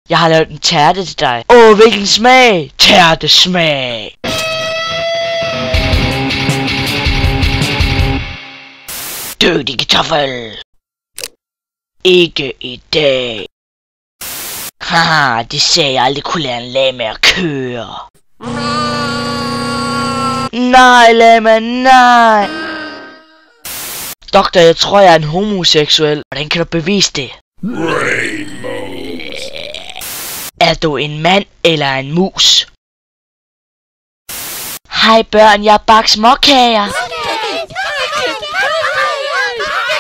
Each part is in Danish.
Jeg har lavet en tærte til dig. Hvilken smag! Tærtesmag! Dødig kartoffel! Ikke i dag. Haha, det sagde jeg aldrig kunne lære en lama at køre. Nej, lama, nej! Doktor, jeg tror, jeg er en homoseksuel. Hvordan kan du bevise det? Er du en mand eller en mus? Hej børn, jeg bager småkager.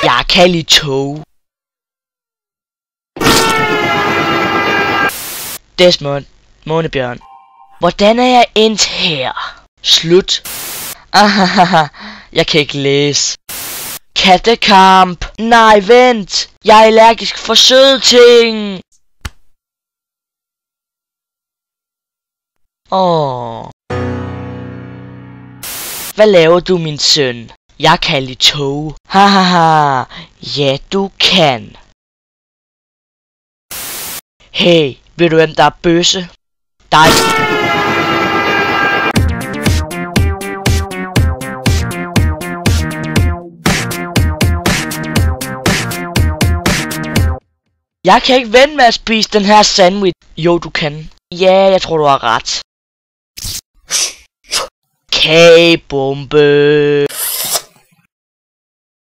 Jeg er kaldt i tog. Desmond, månebjørn. Hvordan er jeg endt her? Slut. Ahahaha, jeg kan ikke læse. Kattekamp. Nej, vent. Jeg er allergisk for søde ting. Hvad laver du, min søn? Jeg kan lide tog. Hahaha. Ja, du kan. Hey, ved du hvem der er bøsse? Dig. Jeg kan ikke vente med at spise den her sandwich. Jo, du kan. Ja, jeg tror, du har ret. Kagebombe.